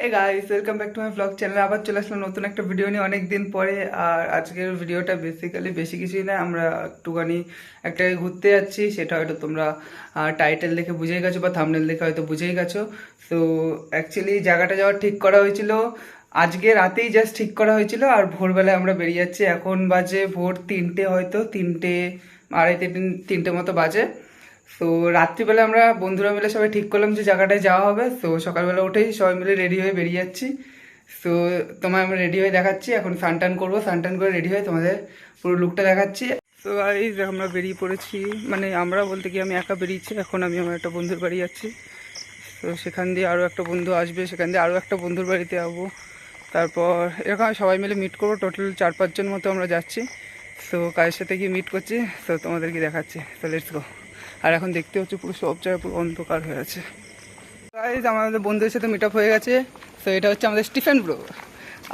Hey guys, welcome back to my vlog channel. আবার চলে আসলাম নতুন একটা ভিডিও নিয়ে অনেক দিন পরে। আর আজকের ভিডিওটা বেসিক্যালি বেশি কিছুই না, আমরা একটুখানি একটা ঘুরতে যাচ্ছি। সেটা হয়তো তোমরা টাইটেল দেখে বুঝেই গেছো বা থাম্বনেল দেখে হয়তো বুঝেই গেছো। তো অ্যাকচুয়ালি জায়গাটা যাওয়ার ঠিক করা হয়েছিল আজকে রাতেই, জাস্ট ঠিক করা হয়েছিল। আর ভোরবেলায় আমরা বেরিয়ে যাচ্ছি। এখন বাজে ভোর 3টে, হয়তো 3টে আড়াইটে 3টে মতো বাজে। তো রাত্রিবেলা আমরা বন্ধুরা মিলে সবাই ঠিক করলাম যে জায়গাটায় যাওয়া হবে। তো সকালবেলা উঠেই সবাই মিলে রেডি হয়ে বেরিয়ে যাচ্ছি। তো তোমায় আমরা রেডি হয়ে দেখাচ্ছি। এখন সানটান করবো, সানটান করে রেডি হয়ে তোমাদের পুরো লুকটা দেখাচ্ছি। তো এই আমরা বেরিয়ে পড়েছি, মানে আমরা বলতে কি আমি একা বেরিয়েছি। এখন আমি আমার একটা বন্ধুর বাড়ি যাচ্ছি। তো সেখান দিয়ে আরও একটা বন্ধু আসবে, সেখান দিয়ে আরও একটা বন্ধুর বাড়িতে যাবো। তারপর এরকম সবাই মিলে মিট করবো। টোটাল 4-5 জন মতো আমরা যাচ্ছি। তো কাজের সাথে গিয়ে মিট করছি, তো তোমাদেরকে দেখাচ্ছি। তো লেটস গো। আর এখন দেখতে হচ্ছে পুরো সব জায়গায় পুরো অন্ধকার হয়ে আছে। গাইস আমাদের বন্ধুদের সাথে মিট আপ হয়ে গেছে। তো এটা হচ্ছে আমাদের স্টিফেন ব্রো,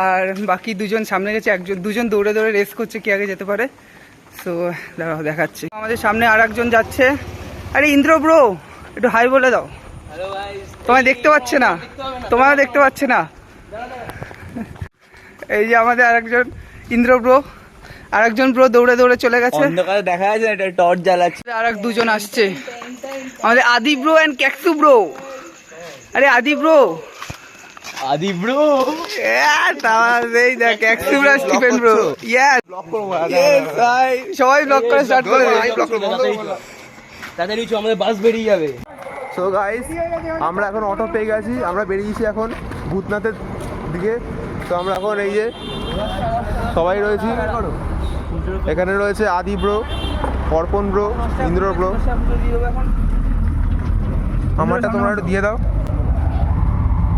আর বাকি দুজন সামনে গেছে। দুজন দৌড়ে দৌড়ে রেস করছে কে আগে যেতে পারে। সো দাঁড়াও দেখাচ্ছি। আমাদের সামনে আর একজন যাচ্ছে। আরে ইন্দ্র ব্রো, একটু হাই বলে দাও। তোমায় দেখতে পাচ্ছে না, তোমায় দেখতে পাচ্ছে না। এই যে আমাদের আরেকজন ইন্দ্র ব্রো, আরেকজন ব্রো দৌড়ে দৌড়ে চলে গেছে। অন্ধকারে দেখা যাচ্ছে এটা টর্চ জ্বালাচ্ছে। আরেক দুজন আসছে, আমাদের আদি ব্রো এন্ড ক্যাক্সু ব্রো। আরে আদি ব্রো, আদি ব্রো এই দেখ ক্যাক্সু ব্রো স্টিফেন ব্রো। ইয়েস ভাই, সবাই ব্লগ করে স্টার্ট করে দে। তাড়াতাড়ি আমাদের বাস বেরিয়ে যাবে। সো গাইস, আমরা এখন অটো পেয়ে গেছি। আমরা বেরিয়েছি এখন ভূতনাথের দিকে। তো আমরা এখন এই যে সবাই রয়েছি। এখানে রয়েছে আদি ব্রো, অর্পণ ব্রো, ইন্দ্র ব্রো। আমারটা তোমরা একটু দিয়ে দাও।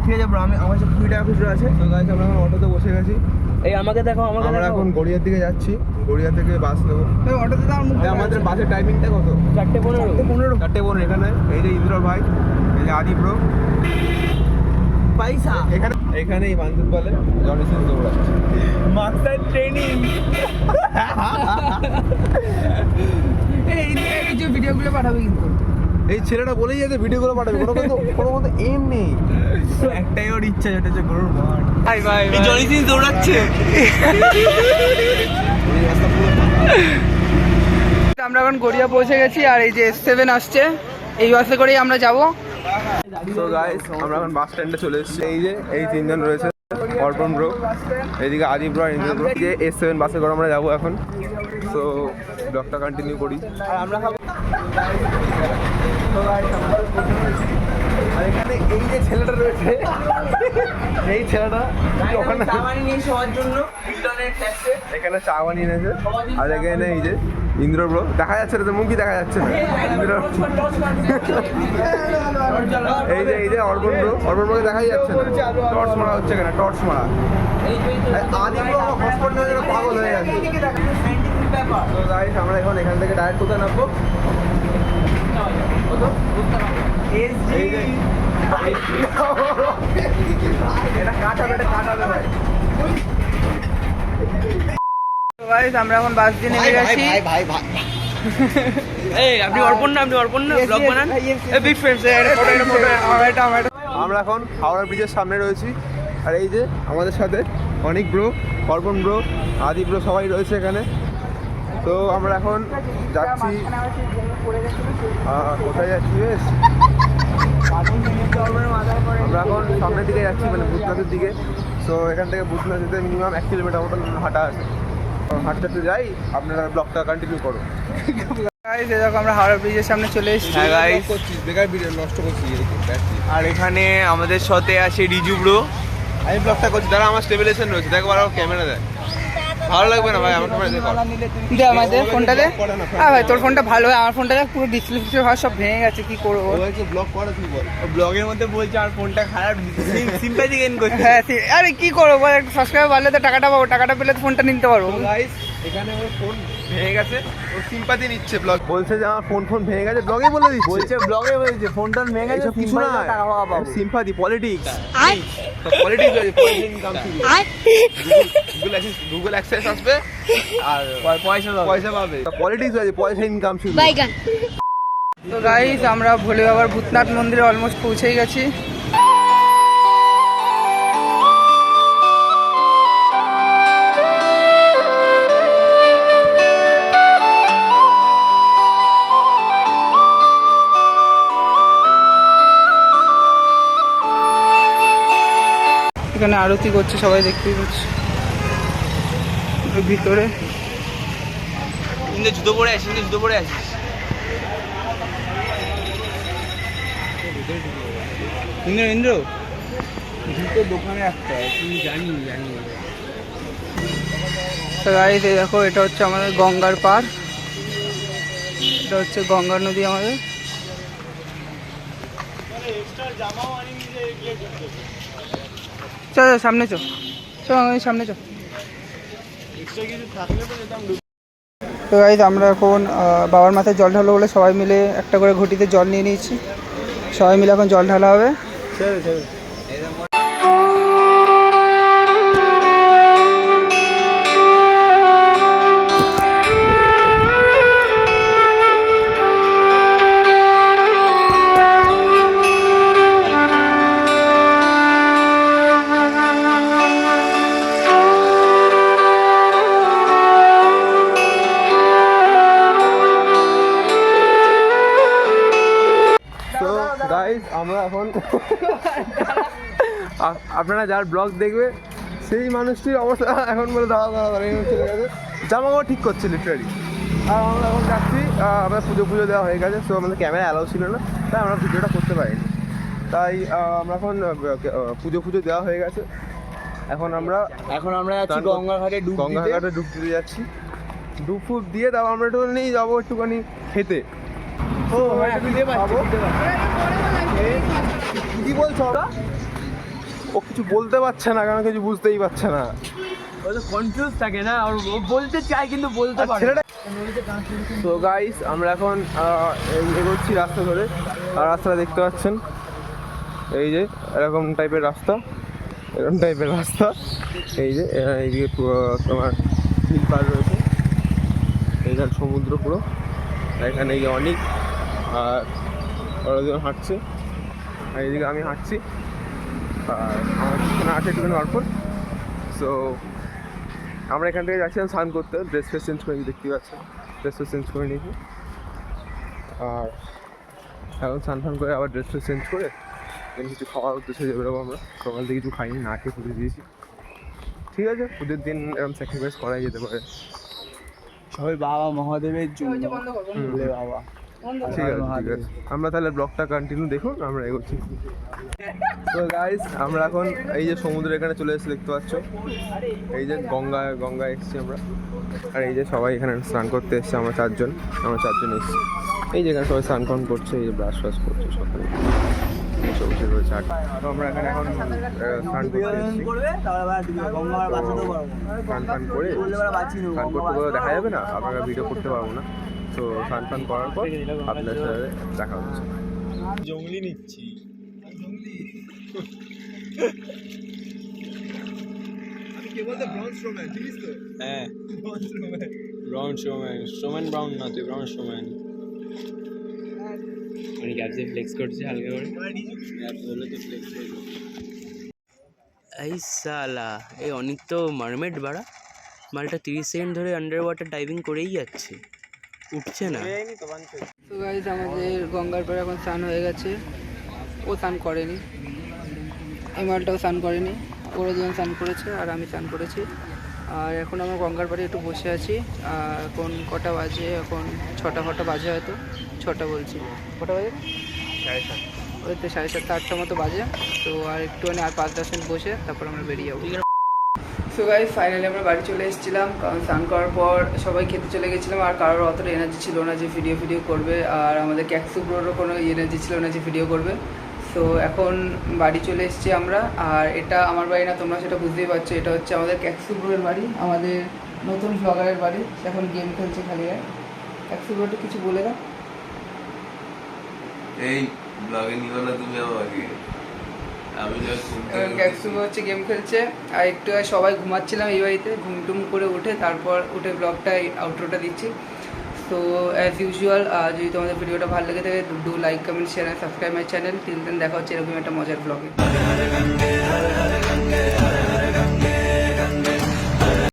ঠিক আছে ব্রো, আমার কাছে 20 টাকা খুচরো আছে। তো গাইস আমরা এখন অটোতে বসে গেছি। এই আমাকে দেখো, আমরা এখন গড়িয়ার দিকে যাচ্ছি। গড়িয়া থেকে বাস নেবো। অটোতে দাও। আমাদের বাসের টাইমিংটা কত? 4:15। 4:15। এখানে এই যে ইন্দ্র ভাই, এই যে আদি ব্রো পয়সা এখানে এই বান্ধব বলে জনসন দৌড়াচ্ছে। Master training. এই যে ভিডিওগুলো পাঠাবে কিন্তু। এই ছেলেটা বলেই যাচ্ছে ভিডিওগুলো পাঠাবে, কোনো মতো এম নেই। একটাই ওর ইচ্ছা, যেটা হচ্ছে গরুর ভাট। ভাই ভাই জনিসিন দৌড়াচ্ছে। আমরা এখন গড়িয়া পৌঁছে গেছি। আর এই যে S7 আসছে, এই বাসে করেই আমরা যাবো। তো গাইস আমরা এখন বাস স্ট্যান্ডে চলে এসেছি। এই যে এই তিনজন রয়েছে, অর্পণ ব্রো, এইদিকে আদি ব্রো আর ইন্দ্র ব্রো। এই যে S7 বাসে করে আমরা যাবো এখন। তো ব্লগটা কন্টিনিউ করি। আর আমরা খাবো। আর এখানে এই যে ছেলেটা রয়েছে, এই ছেলেটা ওখানে চা বানিয়ে নিয়ে সবার জন্য এখানে চা বানিয়ে এনেছে। আর এখানে এই যে ইন্দ্র ব্রো, দেখা যাচ্ছে না তো, মুখই দেখা যাচ্ছে না। ইন্দ্র এই যে অর্পণ ব্রোকে দেখাই যাচ্ছে না। টর্চ মারা হচ্ছে কেন? টর্চ মারা। আদি ব্রো হসপিটাল নেওয়ার জন্য পাগল হয়ে যাচ্ছে। তো গাইস আমরা এখন এখান থেকে ডাইরেক্ট কোথায় নামবো? এটা কাটাবে ভাই। গাইস আমরা এখন বাস দিয়ে নেমে গেছি। ভাই এই আপনি অর্পণ না ব্লগ বানান। এই বিগ ফ্রেন্ডস আমরা এখন হাওড়া ব্রিজের সামনে রয়েছি। আর এই যে আমাদের সাথে অনেক ব্রো, অর্পণ ব্রো, আদি ব্রো সবাই রয়েছে এখানে। তো আমরা এখন যাচ্ছি, কোথায় যাচ্ছি বেশ? আমরা এখন সামনের দিকে যাচ্ছি, মানে ভূতনাথের দিকে। তো এখান থেকে ভূতনাথ যেতে মিনিমাম 1 কিলোমিটার মতো হাঁটা আছে। হাঁটতে যাই, আপনারা ব্লগটা কন্টিনিউ করো। গাইস এই দেখো আমরা হাওড়া ব্রিজের সামনে চলে এসেছি। হ্যাঁ গাইস, বেকার ভিডিও নষ্ট করছি। আর এখানে আমাদের সাথে আছে রিজু ব্রো। আমি ব্লগটা করছি, তারা আমার স্টেবিলাইজেশন রয়েছে। দেখো আর ক্যামেরা দেয়, ভালো লাগবে না ভাই? আমার ক্যামেরা দেখো। দে আমাদের ফোনটা দে। হ্যাঁ ভাই তোর ফোনটা ভালো, আমার ফোনটা দেখ পুরো ডিসপ্লে ভাব সব ভেঙে গেছে, কি করবো? ব্লগ করে তুই বল। ব্লগের মধ্যে বলছে আর ফোনটা খারাপ, সিম্প্যাথি গেইন করছে। হ্যাঁ আরে কি করবো বল, একটু সাবস্ক্রাইব বাড়লে তো টাকাটা পাবো, টাকাটা পেলে তো ফোনটা নিতে পারবো। গাইস এখানে ওর ফোন ভেঙে গেছে, ওর সিম্পাথি নিচ্ছে। ব্লগ বলছে যে আমার ফোন ভেঙে গেছে, ব্লগে বলে দিচ্ছে। বলছে ব্লগে বলছে ফোনটা ভেঙে গেছে, কিছু না, টাকা পাবো। সিম্পাথি, পলিটিক্স গুগল অ্যাক্সেস আসবে আর পয়সা পাবে। পলিটিক্স আছে, পয়সা ইনকাম শুরু। তো গাইস আমরা ভোলে বাবার ভূতনাথ মন্দিরে অলমোস্ট পৌঁছেই গেছি। এখানে আরতি করছে, সবাই দেখতেই পাচ্ছি ভিতরে। ইন্দ্র জুতো পরে আসিস, জুতো পরে আসিস। ইন্দ্র জুতোর দোকানে একটা তুমি জানি। তো গাইস এই দেখো, এটা হচ্ছে আমাদের গঙ্গার পার, এটা হচ্ছে গঙ্গা নদী আমাদের। চল সামনে চল, সামনে চল। তো গাইস আমরা এখন বাবার মাথায় জল ঢালো বলে সবাই মিলে একটা করে ঘটিতে জল নিয়ে নিয়েছি, সবাই মিলে এখন জল ঢালা হবে। তো গাইস আমরা এখন আপনারা যার ব্লগ দেখবে সেই মানুষটির অবস্থা এখন বলে দাঁড়া চলে গেছে, জামা কাপড় ঠিক করছে লিটারালি। আর আমরা এখন যাচ্ছি, আমরা পুজো দেওয়া হয়ে গেছে, সো আমাদের ক্যামেরা অ্যালাউ ছিল না, তাই আমরা ভিডিওটা করতে পারিনি। তাই আমরা এখন পুজো দেওয়া হয়ে গেছে, এখন আমরা যাচ্ছি গঙ্গার ঘাটে ডুব দিতে যাচ্ছি। ডুব ফুব দিয়ে তারপর আমরা একটু নিয়ে যাবো একটুখানি খেতে। কি বলছো? ও কিছু বলতে পারছে না, কারণ কিছু বুঝতেই পারছে না, ও তো কনফিউজ থাকে না, আর ও বলতে চায় কিন্তু বলতে পারে না। তো গাইস আমরা এখন এগোচ্ছি রাস্তা ধরে, আর রাস্তাটা দেখতে পাচ্ছেন এই যে এরকম টাইপের রাস্তা, এই যে এইদিকে তোমার নীল পাড় রয়েছে, এইখানে সমুদ্র পুরো, এখানে এই যে অনেক, আর ওরা দুজন হাঁটছে, আর এইদিকে আমি হাঁটছি, আর আমার পিছনে আছে একটুখানি অর্পণ। সো আমরা এখান থেকে যাচ্ছিলাম স্নান করতে, ড্রেস চেঞ্জ করে দেখতে পাচ্ছেন, ড্রেস চেঞ্জ করে নিয়েছি, আর এখন স্নান করে আবার ড্রেস চেঞ্জ করে কিছু খাওয়ার উদ্দেশ্যে বেরোবো। আমরা সকাল থেকে কিছু খাইনি, না খেয়ে পুজো দিয়েছি। ঠিক আছে, পুজোর দিন এরকম স্যাক্রিফাইস করাই যেতে পারে, সবাই বাবা মহাদেবের জন্য। বাবা ঠিক আছে। আমরা তাহলে ব্লগটা কন্টিনিউ দেখুন, আমরা এগোচ্ছি। তো গাইস আমরা এখন এই যে সমুদ্রের এখানে চলে এসেছি, দেখতে পাচ্ছ এই যে গঙ্গায় এসেছি আমরা, আর এই যে সবাই এখানে স্নান করতে এসছে, আমরা চারজন এসেছি। এই যে এখানে সবাই স্নান করছে, এই যে ব্রাশ করছে সকালে, বসে রয়েছে। তো আমরা এখানে এখন স্নান করতে এসেছি, স্নান করতে দেখা যাবে না, আপনারা ভিডিও করতে পারবো না। তো স্নান করার পর আপনাদের সাথে দেখা হচ্ছে। জঙ্গলি নিচ্ছি। হ্যাঁ ব্রাউন স্ট্রোম্যান ব্রাউন না, তুই ব্রাউন স্ট্রোম্যান। মানে ক্যাপসে ফ্লেক্স করছে হালকা করে, বলে তো ফ্লেক্স করলো। এই সালা, এই অনেক তো মারমেড বাড়া, মালটা 30 সেকেন্ড ধরে আন্ডার ওয়াটার ডাইভিং করেই যাচ্ছে, উঠছে না। তো গাইস আমাদের গঙ্গার পাড়ে এখন স্নান হয়ে গেছে, ও স্নান করেনি, এই মালটাও স্নান করেনি, ওরা দুজন স্নান করেছে আর আমি স্নান করেছি। আর এখন আমরা গঙ্গার পাড়ে একটু বসে আছি। আর এখন কটা বাজে, এখন 6টা বাজে, হয়তো 6টা বলছি, কটা বাজে 7:30, ওই তো 7:30 8টা মতো বাজে। তো আর একটুখানি আর 5-10 মিনিট বসে তারপর আমরা বেরিয়ে যাবো। সো গাইস ফাইনালি আমরা বাড়ি চলে এসেছিলাম, কারণ স্নান করার পর সবাই খেতে চলে গেছিলাম, আর কারোর অতটা এনার্জি ছিল না যে ভিডিও করবে, আর আমাদের ক্যাক্সু ব্রোরও কোনো এনার্জি ছিল না যে ভিডিও করবে। সো এখন বাড়ি চলে এসেছি আমরা, আর এটা আমার বাড়ি না, তোমরা সেটা বুঝতেই পারছো, এটা হচ্ছে আমাদের ক্যাক্সু ব্রোর বাড়ি, আমাদের নতুন ব্লগারের বাড়ি। এখন গেম খেলছে খালি। ক্যাক্সু ব্রোটা কিছু বলে দাও। এই ব্লগে নিও না তুমি আমাকে, আমি ক্যাক্সু ব্রো হচ্ছে গেম খেলছে, আর একটু সবাই ঘুমাচ্ছিলাম এই বাড়িতে, ঘুমটুম করে উঠে তারপর ব্লগটা আউটরোটা দিচ্ছি। তো অ্যাজ ইউজুয়াল, যদি তোমাদের ভিডিওটা ভালো লেগে থাকে, do like comment share and subscribe my channel. Till then দেখা হচ্ছে এরকম একটা মজার ব্লগে।